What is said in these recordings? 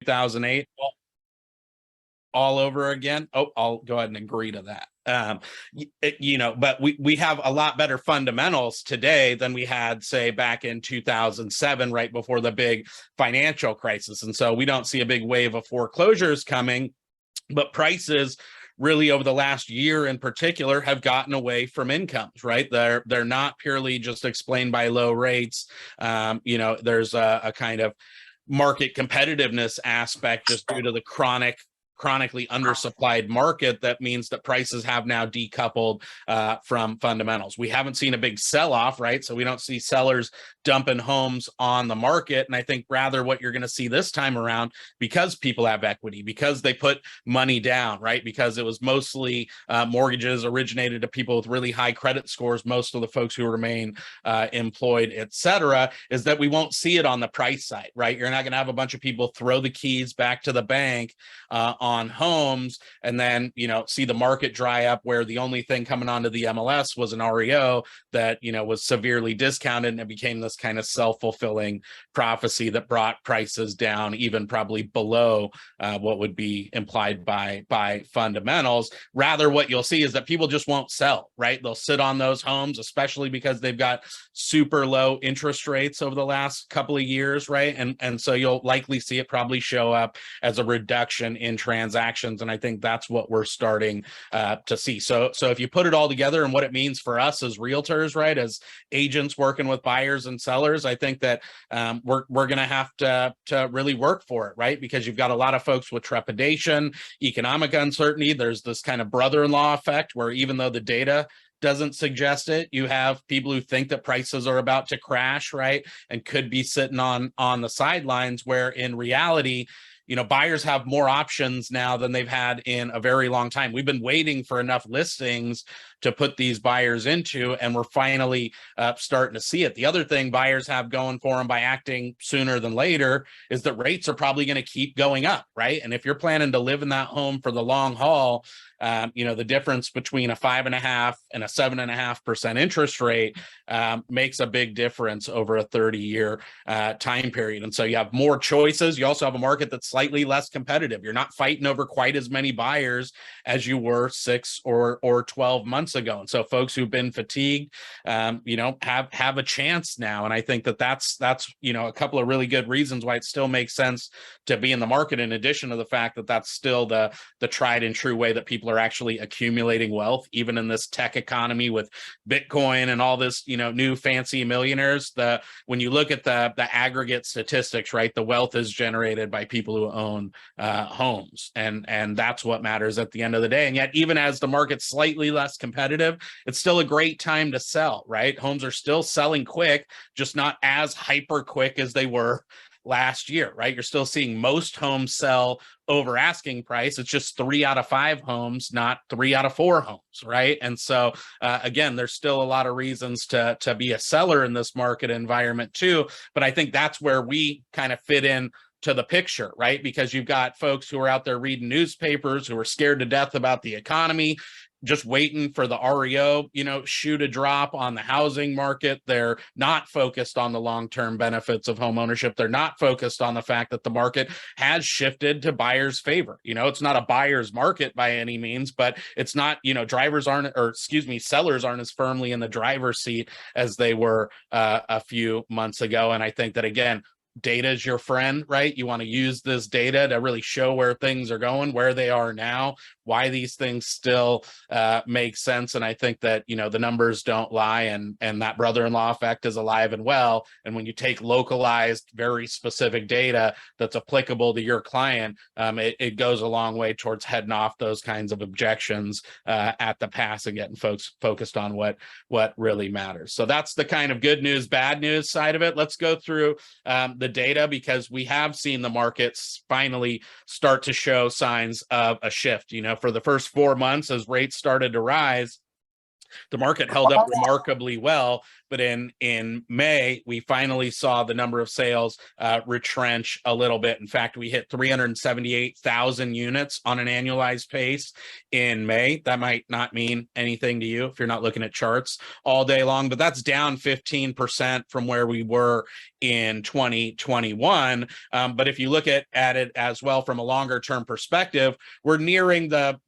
2008 all over again. Oh, I'll go ahead and agree to that. But we have a lot better fundamentals today than we had, say, back in 2007, right before the big financial crisis. And so we don't see a big wave of foreclosures coming, but prices really over the last year in particular have gotten away from incomes, right? They're not purely just explained by low rates. There's a kind of market competitiveness aspect just due to the chronically undersupplied market. That means that prices have now decoupled from fundamentals. We haven't seen a big sell-off, right? So we don't see sellers dumping homes on the market. And I think rather what you're going to see this time around, because people have equity, because they put money down, right? Because it was mostly mortgages originated to people with really high credit scores, most of the folks who remain employed, et cetera, is that we won't see it on the price side, right? You're not going to have a bunch of people throw the keys back to the bank on homes and then, see the market dry up where the only thing coming onto the MLS was an REO that, was severely discounted, and it became this kind of self-fulfilling prophecy that brought prices down even probably below what would be implied by fundamentals. Rather, what you'll see is that people just won't sell, right? They'll sit on those homes, especially because they've got super low interest rates over the last couple of years, right? And so you'll likely see it probably show up as a reduction in transactions. And I think that's what we're starting to see. So if you put it all together and what it means for us as realtors, right, as agents working with buyers and sellers, I think that we're going to have to really work for it, right? Because you've got a lot of folks with trepidation, economic uncertainty. There's this kind of brother-in-law effect where even though the data doesn't suggest it, you have people who think that prices are about to crash, right, and could be sitting on the sidelines, where in reality, buyers have more options now than they've had in a very long time. We've been waiting for enough listings to put these buyers into, and we're finally starting to see it. The other thing buyers have going for them by acting sooner than later is that rates are probably going to keep going up, right? And if you're planning to live in that home for the long haul, the difference between a 5.5% and a 7.5% interest rate makes a big difference over a 30-year time period. And so you have more choices. You also have a market that's slightly less competitive. You're not fighting over quite as many buyers as you were 6 or 12 months ago. And so folks who've been fatigued, have a chance now. And I think that's a couple of really good reasons why it still makes sense to be in the market, in addition to the fact that that's still the tried and true way that people are actually accumulating wealth, even in this tech economy with Bitcoin and all this, new fancy millionaires. When you look at the aggregate statistics, right, the wealth is generated by people who own homes, and that's what matters at the end of the day. And yet, even as the market's slightly less competitive, it's still a great time to sell, right? Homes are still selling quick, just not as hyper quick as they were last year, right? You're still seeing most homes sell over asking price. It's just 3 out of 5 homes, not 3 out of 4 homes, right? And so again, there's still a lot of reasons to be a seller in this market environment too. But I think that's where we kind of fit in to the picture, right? Because you've got folks who are out there reading newspapers, who are scared to death about the economy, just waiting for the REO, shoe to drop on the housing market. They're not focused on the long-term benefits of home ownership. They're not focused on the fact that the market has shifted to buyers' favor. It's not a buyer's market by any means, but it's not, sellers aren't as firmly in the driver's seat as they were a few months ago. And I think that, again, data is your friend, right? You want to use this data to really show where things are going, where they are now, why these things still make sense. And I think that, the numbers don't lie, and that brother-in-law effect is alive and well. And when you take localized, very specific data that's applicable to your client, it goes a long way towards heading off those kinds of objections at the pass and getting folks focused on what really matters. So that's the kind of good news, bad news side of it. Let's go through the data, because we have seen the markets finally start to show signs of a shift. For the first 4 months, as rates started to rise, the market held up remarkably well, but in May, we finally saw the number of sales retrench a little bit. In fact, we hit 378,000 units on an annualized pace in May. That might not mean anything to you if you're not looking at charts all day long, but that's down 15% from where we were in 2021. But if you look at it as well from a longer term perspective, we're nearing the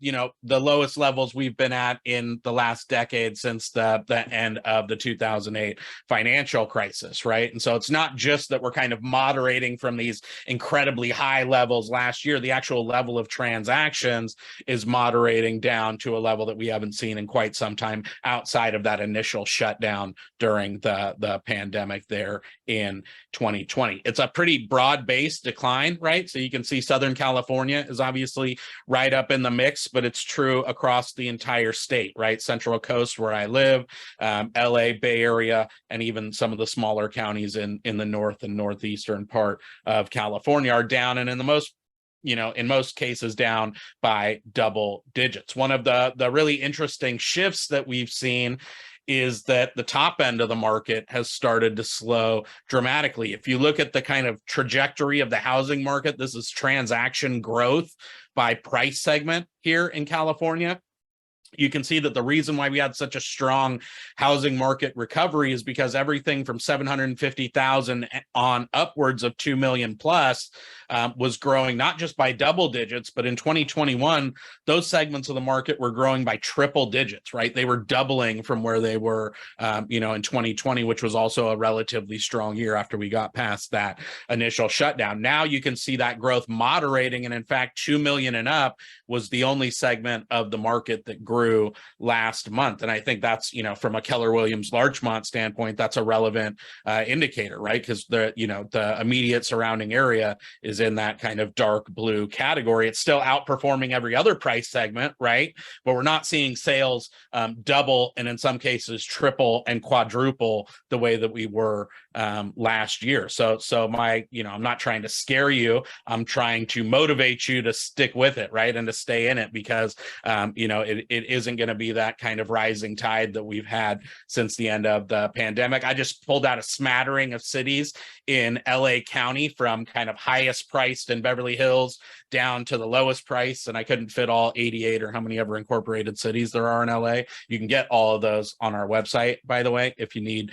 lowest levels we've been at in the last decade since the end of the 2008 financial crisis, right? And so it's not just that we're kind of moderating from these incredibly high levels last year. The actual level of transactions is moderating down to a level that we haven't seen in quite some time outside of that initial shutdown during the pandemic there in 2020. It's a pretty broad-based decline, right? So you can see Southern California is obviously right up in the mix, but it's true across the entire state, right? Central Coast, where I live, LA, Bay Area, and even some of the smaller counties in the north and northeastern part of California are down, and in most cases down by double digits. One of the really interesting shifts that we've seen is that the top end of the market has started to slow dramatically. If you look at the kind of trajectory of the housing market, this is transaction growth by price segment here in California. You can see that the reason why we had such a strong housing market recovery is because everything from 750,000 on upwards of 2 million plus was growing not just by double digits, but in 2021, those segments of the market were growing by triple digits, right? They were doubling from where they were, in 2020, which was also a relatively strong year after we got past that initial shutdown. Now you can see that growth moderating, and in fact, 2 million and up was the only segment of the market that grew last month. And I think that's, from a Keller Williams Larchmont standpoint, that's a relevant indicator, right? Because the immediate surrounding area is in that kind of dark blue category. It's still outperforming every other price segment, right? But we're not seeing sales double, and in some cases triple and quadruple the way that we were last year. So I'm not trying to scare you. I'm trying to motivate you to stick with it, right? And to stay in it, because it isn't going to be that kind of rising tide that we've had since the end of the pandemic. I just pulled out a smattering of cities in LA County, from kind of highest priced in Beverly Hills down to the lowest price, and I couldn't fit all 88 or how many ever incorporated cities there are in LA. You can get all of those on our website, by the way, if you need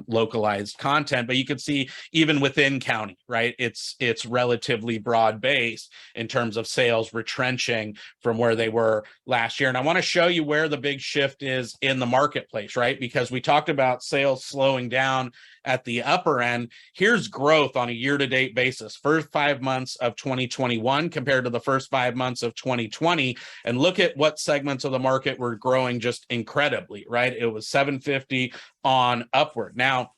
localized content. But you can see even within county, right? It's relatively broad based in terms of sales retrenching from where they were last year. And I want to show you where the big shift is in the marketplace, right? Because we talked about sales slowing down at the upper end. Here's growth on a year-to-date basis. First 5 months of 2021 compared to the first 5 months of 2020. And look at what segments of the market were growing just incredibly, right? It was 750 on upward. Now,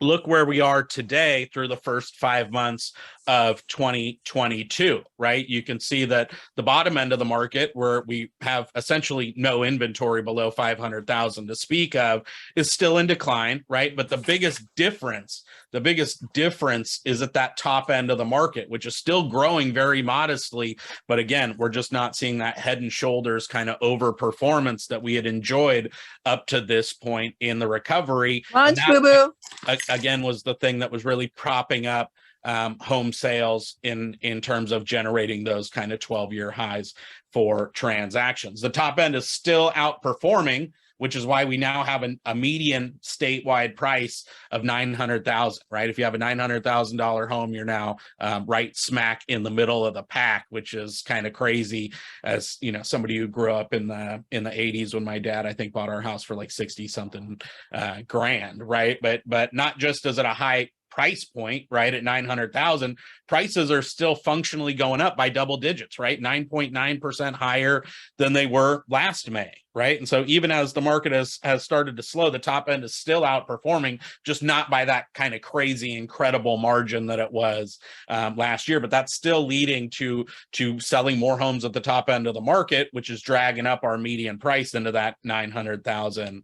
look where we are today through the first 5 months of 2022, right? You can see that the bottom end of the market, where we have essentially no inventory below 500,000 to speak of, is still in decline, right? But the biggest difference is at that top end of the market, which is still growing very modestly. But again, we're just not seeing that head and shoulders kind of overperformance that we had enjoyed up to this point in the recovery. Lunch, boo-boo. Again, was the thing that was really propping up home sales in terms of generating those kind of 12-year highs for transactions. The top end is still outperforming, which is why we now have a median statewide price of $900,000, right? If you have a $900,000 home, you're now right smack in the middle of the pack, which is kind of crazy. As somebody who grew up in the 80s, when my dad, I think, bought our house for like 60 something grand, right? But not just is it a high price point, right? At 900,000, prices are still functionally going up by double digits, right? 9.9% higher than they were last May, right? And so even as the market has started to slow, the top end is still outperforming, just not by that kind of crazy, incredible margin that it was last year. But that's still leading to selling more homes at the top end of the market, which is dragging up our median price into that 900,000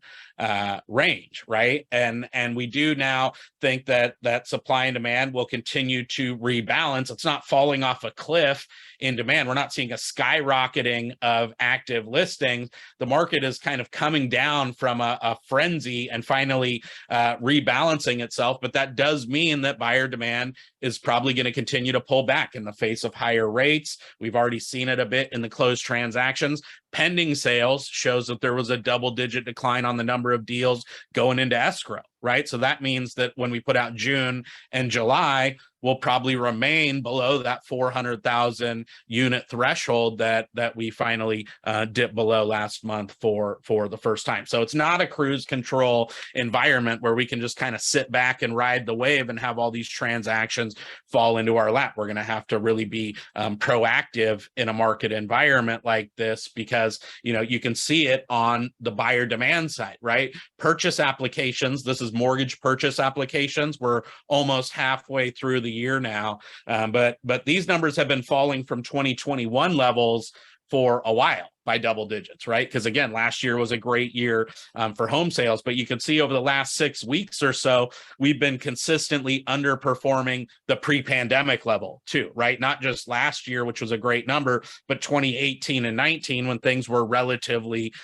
range, right? And we do now think that supply and demand will continue to rebalance. It's not falling off a cliff in demand. We're not seeing a skyrocketing of active listings. The market market is kind of coming down from a frenzy and finally rebalancing itself. But that does mean that buyer demand is probably going to continue to pull back in the face of higher rates. We've already seen it a bit in the closed transactions. Pending sales shows that there was a double-digit decline on the number of deals going into escrow, right? So that means that when we put out June and July, we'll probably remain below that 400,000 unit threshold that we finally dipped below last month for the first time. So it's not a cruise control environment where we can just kind of sit back and ride the wave and have all these transactions fall into our lap. We're going to have to really be proactive in a market environment like this, because you can see it on the buyer demand side, right? Purchase applications. This is mortgage purchase applications. We're almost halfway through the year now, but these numbers have been falling from 2021 levels for a while by double digits, right? Because again, last year was a great year for home sales, but you can see over the last 6 weeks or so, we've been consistently underperforming the pre-pandemic level too, right? Not just last year, which was a great number, but 2018 and 19 when things were relatively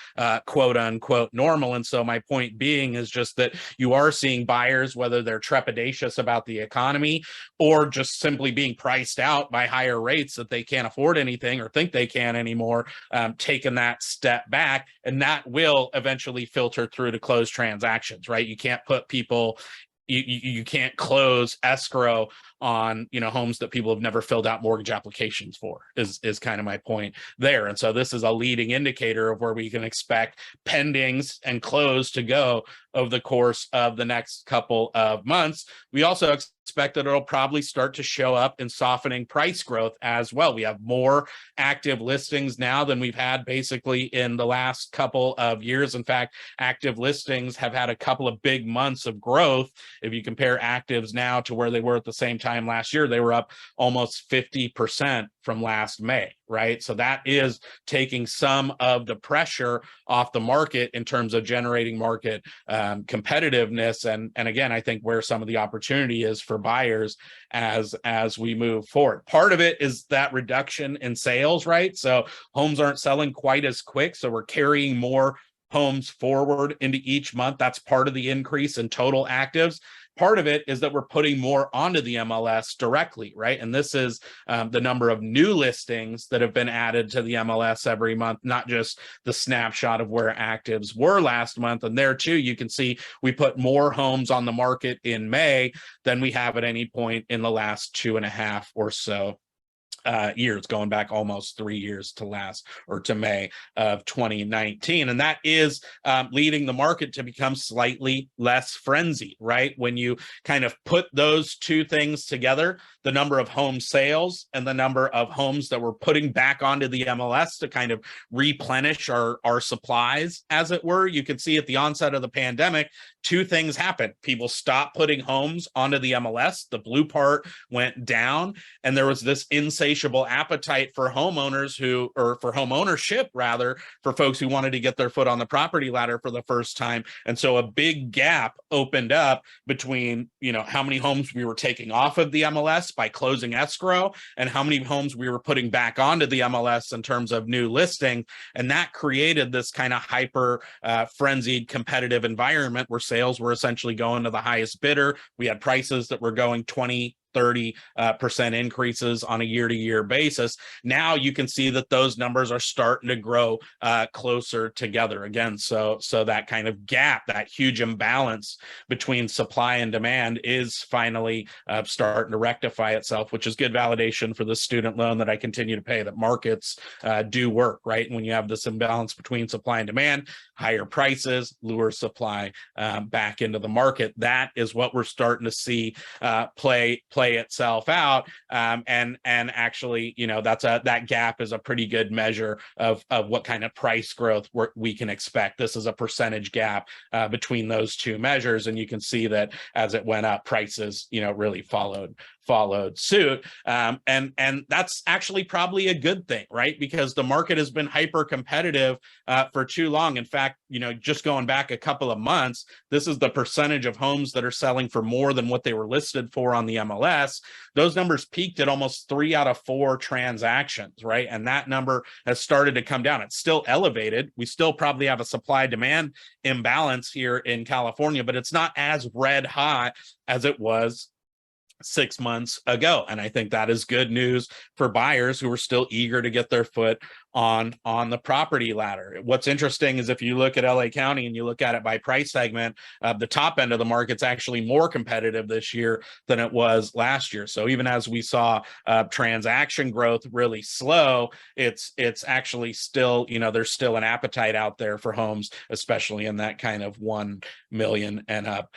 quote unquote normal. And so my point being is just that you are seeing buyers, whether they're trepidatious about the economy or just simply being priced out by higher rates that they can't afford anything or think they can anymore, taken that step back, and that will eventually filter through to closed transactions, right? You can't put people, you can't close escrow on homes that people have never filled out mortgage applications for, is kind of my point there. And so this is a leading indicator of where we can expect pendings and close to go over the course of the next couple of months. We also expect that it'll probably start to show up in softening price growth as well. We have more active listings now than we've had basically in the last couple of years. In fact, active listings have had a couple of big months of growth. If you compare actives now to where they were at the same time last year, they were up almost 50% from last May, right? So that is taking some of the pressure off the market in terms of generating market competitiveness. And again, I think where some of the opportunity is for buyers as we move forward. Part of it is that reduction in sales, right? So homes aren't selling quite as quick, so we're carrying more homes forward into each month. That's part of the increase in total actives. Part of it is that we're putting more onto the MLS directly, right? And this is the number of new listings that have been added to the MLS every month, not just the snapshot of where actives were last month. And there too, you can see we put more homes on the market in May than we have at any point in the last 2.5 or so years, going back almost 3 years to May of 2019. And that is leading the market to become slightly less frenzied, right? When you kind of put those two things together, the number of home sales and the number of homes that we're putting back onto the MLS to kind of replenish our supplies, as it were, you can see at the onset of the pandemic, two things happened. People stopped putting homes onto the MLS. The blue part went down, and there was this insatiable appetite for homeowners for home ownership, rather, for folks who wanted to get their foot on the property ladder for the first time. And so a big gap opened up between, how many homes we were taking off of the MLS by closing escrow and how many homes we were putting back onto the MLS in terms of new listing. And that created this kind of hyper frenzied competitive environment where sales were essentially going to the highest bidder. We had prices that were going 20-30% increases on a year-to-year basis. Now you can see that those numbers are starting to grow closer together again. So that kind of gap, that huge imbalance between supply and demand is finally starting to rectify itself, which is good validation for the student loan that I continue to pay, that markets do work, right? And when you have this imbalance between supply and demand, higher prices lure supply back into the market. That is what we're starting to see play itself out, and actually, that gap is a pretty good measure of what kind of price growth we can expect. This is a percentage gap between those two measures, and you can see that as it went up, prices really followed followed suit. And that's actually probably a good thing, right? Because the market has been hyper competitive for too long. In fact, just going back a couple of months, this is the percentage of homes that are selling for more than what they were listed for on the MLS. Those numbers peaked at almost 3 out of 4 transactions, right? And that number has started to come down. It's still elevated. We still probably have a supply demand imbalance here in California, but it's not as red hot as it was 6 months ago. And I think that is good news for buyers who are still eager to get their foot on the property ladder. What's interesting is if you look at LA County and you look at it by price segment, the top end of the market's actually more competitive this year than it was last year. So even as we saw transaction growth really slow, it's actually still, there's still an appetite out there for homes, especially in that kind of 1 million and up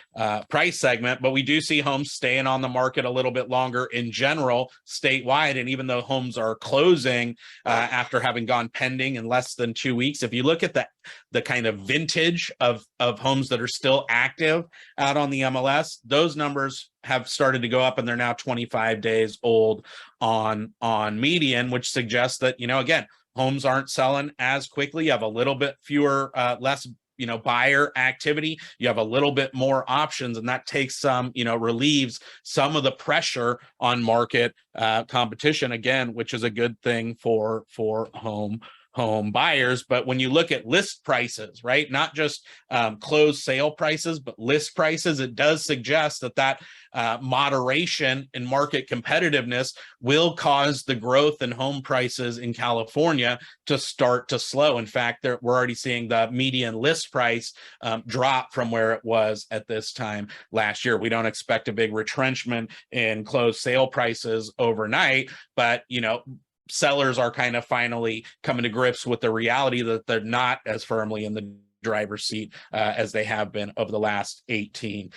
price segment. But we do see homes staying on the market a little bit longer in general statewide. And even though homes are closing after having gone pending in less than 2 weeks, if you look at the kind of vintage of homes that are still active out on the MLS, those numbers have started to go up, and they're now 25 days old on median, which suggests that, again, homes aren't selling as quickly. You have a little bit fewer, less buyer activity. You have a little bit more options, and that takes some, relieves some of the pressure on market competition, again, which is a good thing for home buyers. But when you look at list prices, right, not just closed sale prices, but list prices, it does suggest that moderation in market competitiveness will cause the growth in home prices in California to start to slow. In fact, we're already seeing the median list price drop from where it was at this time last year. We don't expect a big retrenchment in closed sale prices overnight, but sellers are kind of finally coming to grips with the reality that they're not as firmly in the driver's seat as they have been over the last 18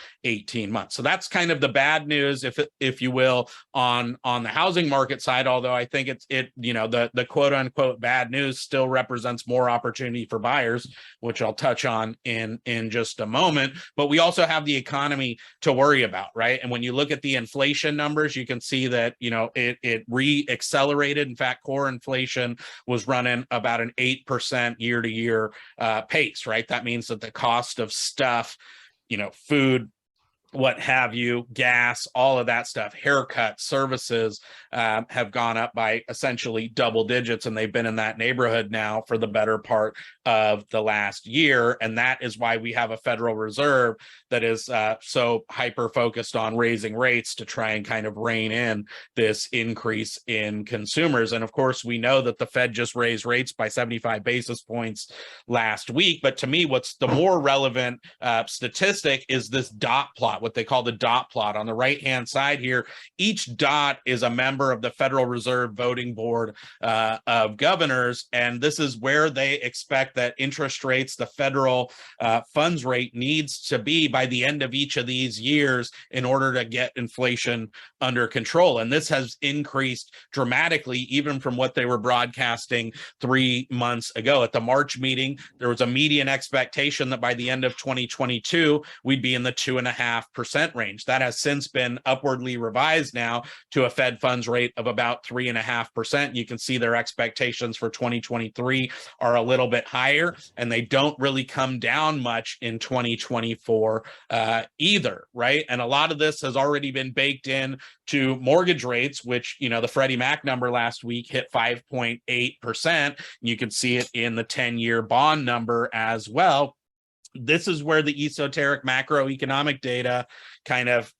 months. So that's kind of the bad news, if you will, on the housing market side. Although I think the quote unquote bad news still represents more opportunity for buyers, which I'll touch on in just a moment. But we also have the economy to worry about, right? And when you look at the inflation numbers, you can see that it re-accelerated. In fact, core inflation was running about an 8% year-to-year pace, right? That means that the cost of stuff, food, what have you, gas, all of that stuff, haircuts, services have gone up by essentially double digits, and they've been in that neighborhood now for the better part of the last year. And that is why we have a Federal Reserve that is so hyper focused on raising rates to try and kind of rein in this increase in consumers. And of course, we know that the Fed just raised rates by 75 basis points last week. But to me, what's the more relevant statistic is this dot plot, what they call the dot plot. On the right-hand side here, each dot is a member of the Federal Reserve Voting Board of Governors, and this is where they expect that interest rates, the federal funds rate, needs to be by the end of each of these years in order to get inflation under control. And this has increased dramatically, even from what they were broadcasting 3 months ago. At the March meeting, there was a median expectation that by the end of 2022, we'd be in the 2.5% range. That has since been upwardly revised now to a Fed funds rate of about 3.5%. You can see their expectations for 2023 are a little bit higher, and they don't really come down much in 2024 either, right? And a lot of this has already been baked in to mortgage rates, which, the Freddie Mac number last week hit 5.8%. You can see it in the 10-year bond number as well. This is where the esoteric macroeconomic data kind of,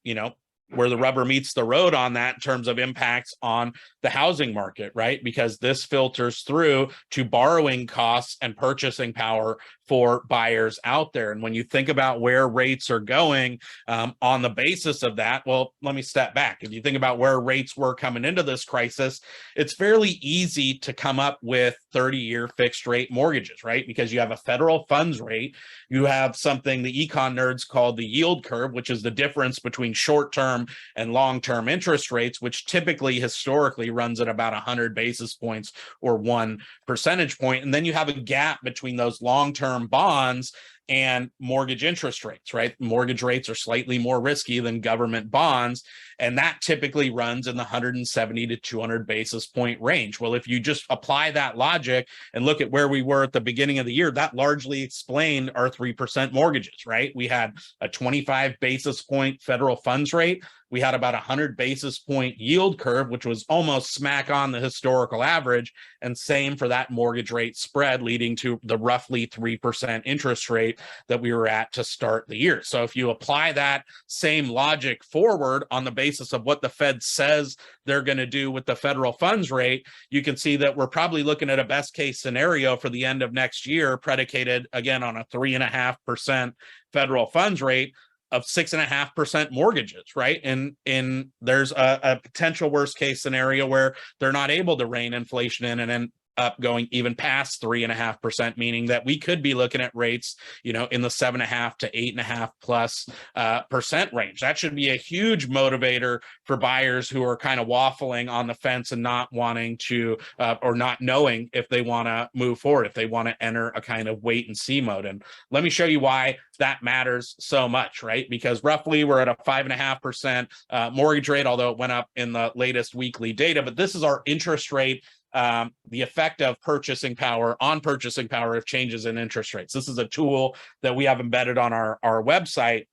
where the rubber meets the road on that in terms of impacts on the housing market, right? Because this filters through to borrowing costs and purchasing power for buyers out there. And when you think about where rates are going on the basis of that, well, let me step back. If you think about where rates were coming into this crisis, it's fairly easy to come up with 30-year fixed rate mortgages, right? Because you have a federal funds rate, you have something the econ nerds call the yield curve, which is the difference between short-term and long-term interest rates, which typically historically runs at about 100 basis points or 1 percentage point. And then you have a gap between those long-term bonds and mortgage interest rates, right? Mortgage rates are slightly more risky than government bonds, and that typically runs in the 170 to 200 basis point range. Well, if you just apply that logic and look at where we were at the beginning of the year, that largely explained our 3% mortgages, right? We had a 25 basis point federal funds rate. We had about 100 basis point yield curve, which was almost smack on the historical average. And same for that mortgage rate spread, leading to the roughly 3% interest rate that we were at to start the year. So if you apply that same logic forward on the basis of what the Fed says they're going to do with the federal funds rate, you can see that we're probably looking at a best case scenario for the end of next year, predicated again on a 3.5% federal funds rate, of 6.5% mortgages, right? And there's a potential worst case scenario where they're not able to rein inflation in and then up going even past 3.5%, meaning that we could be looking at rates, in the 7.5 to 8.5 plus percent range. That should be a huge motivator for buyers who are kind of waffling on the fence and not wanting to, or not knowing if they want to move forward, if they want to enter a kind of wait and see mode. And let me show you why that matters so much, right? Because roughly we're at a 5.5% mortgage rate, although it went up in the latest weekly data, but this is our interest rate, the effect of purchasing power of changes in interest rates. This is a tool that we have embedded on our website.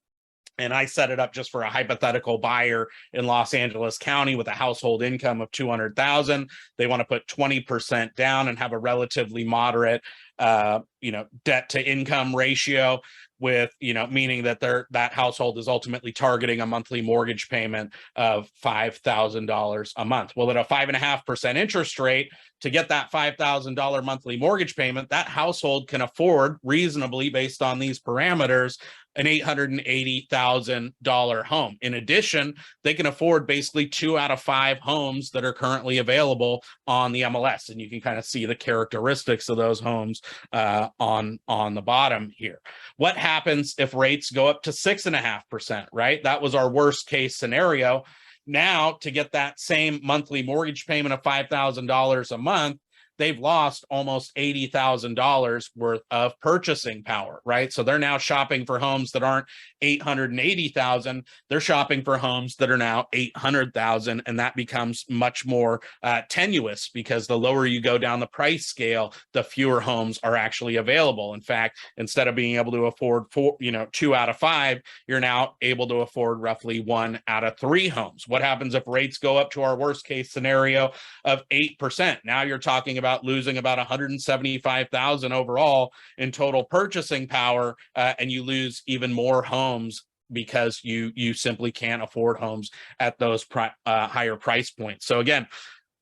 And I set it up just for a hypothetical buyer in Los Angeles County with a household income of $200,000. They want to put 20% down and have a relatively moderate, debt to income ratio, with, meaning that that household is ultimately targeting a monthly mortgage payment of $5,000 a month. Well, at a 5.5% interest rate, to get that $5,000 monthly mortgage payment, that household can afford reasonably, based on these parameters, an $880,000 home. In addition, they can afford basically 2 out of 5 homes that are currently available on the MLS. And you can kind of see the characteristics of those homes on the bottom here. What happens if rates go up to 6.5%, right? That was our worst case scenario. Now, to get that same monthly mortgage payment of $5,000 a month, they've lost almost $80,000 worth of purchasing power, right? So they're now shopping for homes that aren't $880,000. They're shopping for homes that are now $800,000, and that becomes much more tenuous, because the lower you go down the price scale, the fewer homes are actually available. In fact, instead of being able to afford 2 out of 5, you're now able to afford roughly 1 out of 3 homes. What happens if rates go up to our worst case scenario of 8%? Now you're talking about losing about $175,000 overall in total purchasing power, and you lose even more homes because you simply can't afford homes at those higher price points. So again,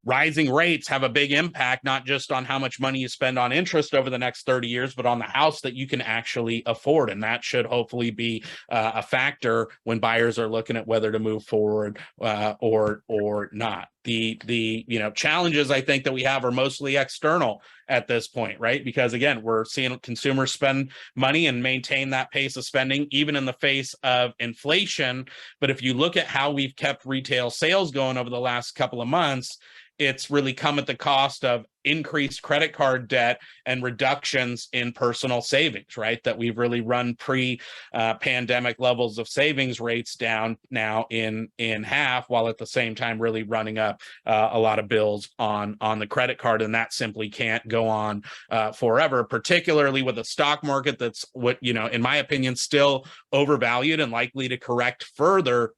rising rates have a big impact, not just on how much money you spend on interest over the next 30 years, but on the house that you can actually afford. And that should hopefully be a factor when buyers are looking at whether to move forward or not. The challenges I think that we have are mostly external at this point, right? Because again, we're seeing consumers spend money and maintain that pace of spending even in the face of inflation. But if you look at how we've kept retail sales going over the last couple of months, it's really come at the cost of increased credit card debt and reductions in personal savings, right? That we've really run pre-pandemic levels of savings rates down now in half, while at the same time really running up a lot of bills on the credit card. And that simply can't go on forever, particularly with a stock market that's, in my opinion, still overvalued and likely to correct further.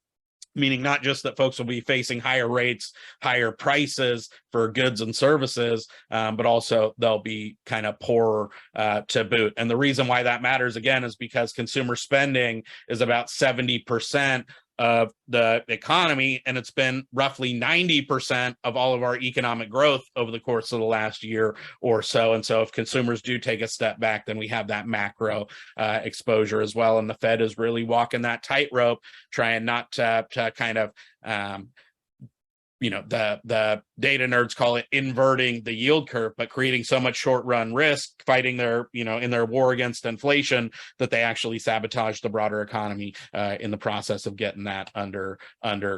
Meaning not just that folks will be facing higher rates, higher prices for goods and services, but also they'll be kind of poorer to boot. And the reason why that matters, again, is because consumer spending is about 70% of the economy, and it's been roughly 90% of all of our economic growth over the course of the last year or so. And so if consumers do take a step back, then we have that macro exposure as well. And the Fed is really walking that tightrope, trying not to kind of the data nerds call it inverting the yield curve, but creating so much short run risk, fighting their, in their war against inflation, that they actually sabotage the broader economy in the process of getting that under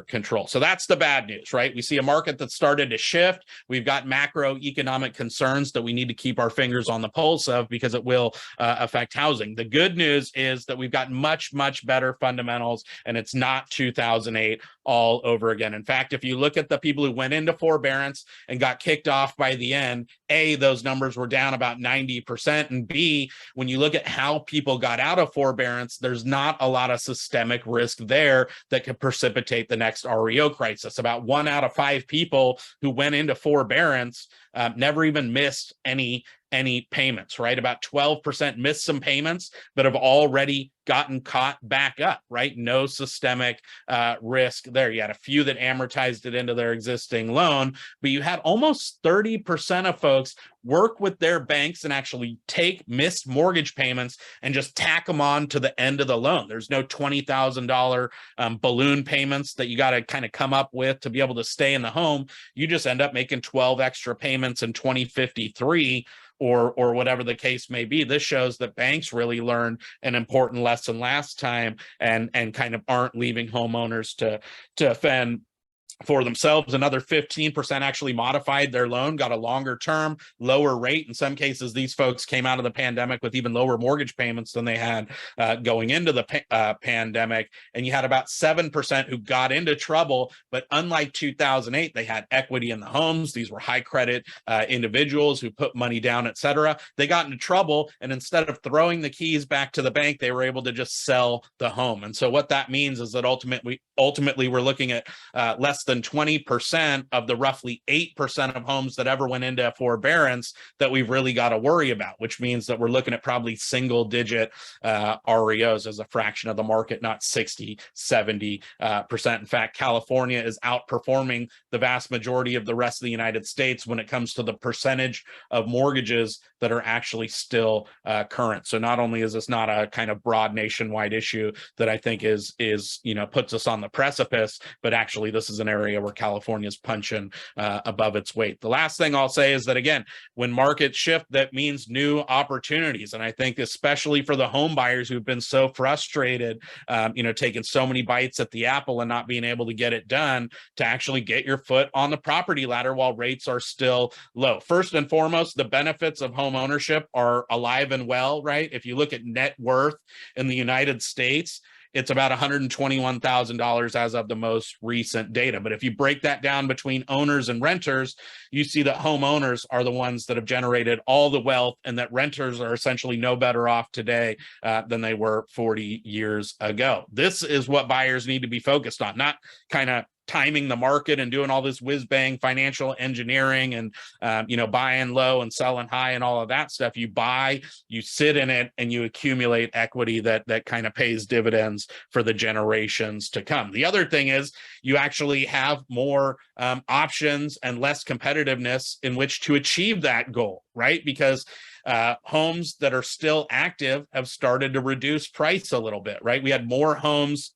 control. So that's the bad news, right? We see a market that started to shift. We've got macroeconomic concerns that we need to keep our fingers on the pulse of, because it will affect housing. The good news is that we've got much, much better fundamentals, and it's not 2008 all over again. In fact, if you look at the people who went into forbearance and got kicked off by the end, A, those numbers were down about 90%, and B, when you look at how people got out of forbearance, there's not a lot of systemic risk there that could precipitate the next REO crisis. About 1 out of 5 people who went into forbearance never even missed any payments, right? About 12% missed some payments, but have already gotten caught back up, right? No systemic risk there. You had a few that amortized it into their existing loan, but you had almost 30% of folks work with their banks and actually take missed mortgage payments and just tack them on to the end of the loan. There's no $20,000 balloon payments that you got to kind of come up with to be able to stay in the home. You just end up making 12 extra payments in 2053 or whatever the case may be. This shows that banks really learned an important lesson last time and kind of aren't leaving homeowners to fend for themselves. Another 15% actually modified their loan, got a longer term, lower rate. In some cases, these folks came out of the pandemic with even lower mortgage payments than they had going into the pandemic. And you had about 7% who got into trouble, but unlike 2008, they had equity in the homes. These were high credit individuals who put money down, et cetera. They got into trouble, and instead of throwing the keys back to the bank, they were able to just sell the home. And so what that means is that ultimately we're looking at less than 20% of the roughly 8% of homes that ever went into forbearance that we've really got to worry about, which means that we're looking at probably single digit REOs as a fraction of the market, not 60, 70%. In fact, California is outperforming the vast majority of the rest of the United States when it comes to the percentage of mortgages that are actually still current. So not only is this not a kind of broad nationwide issue that I think is puts us on the precipice, but actually this is an area where California is punching above its weight. The last thing I'll say is that, again, when markets shift, that means new opportunities. And I think especially for the home buyers who've been so frustrated, taking so many bites at the apple and not being able to get it done, to actually get your foot on the property ladder while rates are still low. First and foremost, the benefits of home ownership are alive and well, right? If you look at net worth in the United States, it's about $121,000 as of the most recent data. But if you break that down between owners and renters, you see that homeowners are the ones that have generated all the wealth, and that renters are essentially no better off today than they were 40 years ago. This is what buyers need to be focused on, not kind of timing the market and doing all this whiz bang financial engineering and buying low and selling high and all of that stuff. You buy, you sit in it, and you accumulate equity that kind of pays dividends for the generations to come. The other thing is you actually have more options and less competitiveness in which to achieve that goal, right? Because homes that are still active have started to reduce price a little bit, right? We had more homes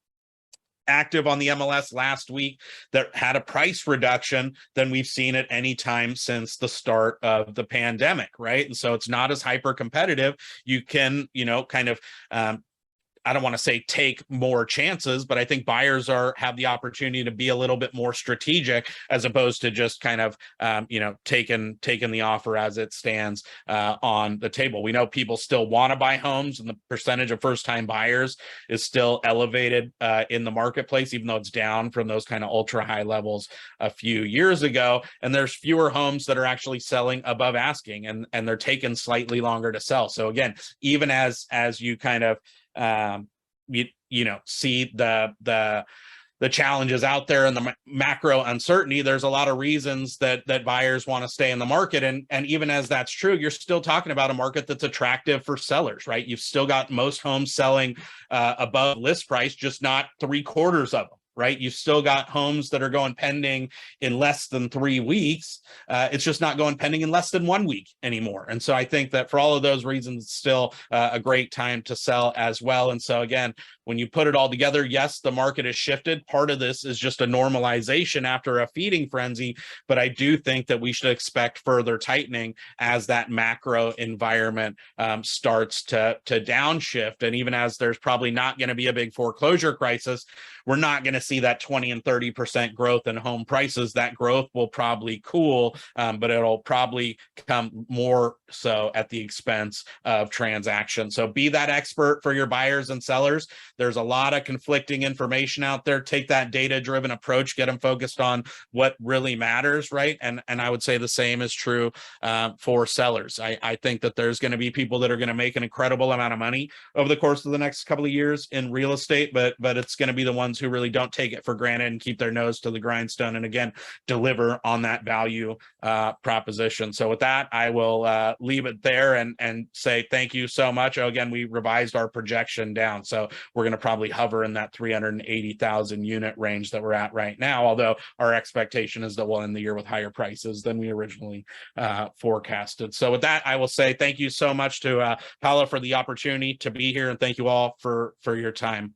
active on the MLS last week that had a price reduction than we've seen at any time since the start of the pandemic, right? And so it's not as hyper competitive. You can, I don't want to say take more chances, but I think buyers have the opportunity to be a little bit more strategic as opposed to just kind of, taking the offer as it stands on the table. We know people still want to buy homes, and the percentage of first-time buyers is still elevated in the marketplace, even though it's down from those kind of ultra high levels a few years ago. And there's fewer homes that are actually selling above asking, and they're taking slightly longer to sell. So again, even as you kind of see the challenges out there and the macro uncertainty, there's a lot of reasons that buyers want to stay in the market. And even as that's true, you're still talking about a market that's attractive for sellers, right? You've still got most homes selling above list price, just not 3/4 of them, right? You've still got homes that are going pending in less than 3 weeks. It's just not going pending in less than 1 week anymore. And so I think that for all of those reasons, it's still a great time to sell as well. And so again, when you put it all together, yes, the market has shifted. Part of this is just a normalization after a feeding frenzy, but I do think that we should expect further tightening as that macro environment starts to downshift. And even as there's probably not going to be a big foreclosure crisis, we're not going to see that 20 and 30% growth in home prices. That growth will probably cool, but it'll probably come more so at the expense of transactions. So be that expert for your buyers and sellers. There's a lot of conflicting information out there. Take that data-driven approach, get them focused on what really matters, right? And I would say the same is true for sellers. I think that there's going to be people that are going to make an incredible amount of money over the course of the next couple of years in real estate, but it's going to be the ones who really don't take it for granted and keep their nose to the grindstone and again deliver on that value proposition. So with that, I will leave it there and say thank you so much. Again, we revised our projection down, so we're going to probably hover in that 380,000 unit range that we're at right now, although our expectation is that we'll end the year with higher prices than we originally forecasted. So with that, I will say thank you so much to Paolo for the opportunity to be here, and thank you all for your time.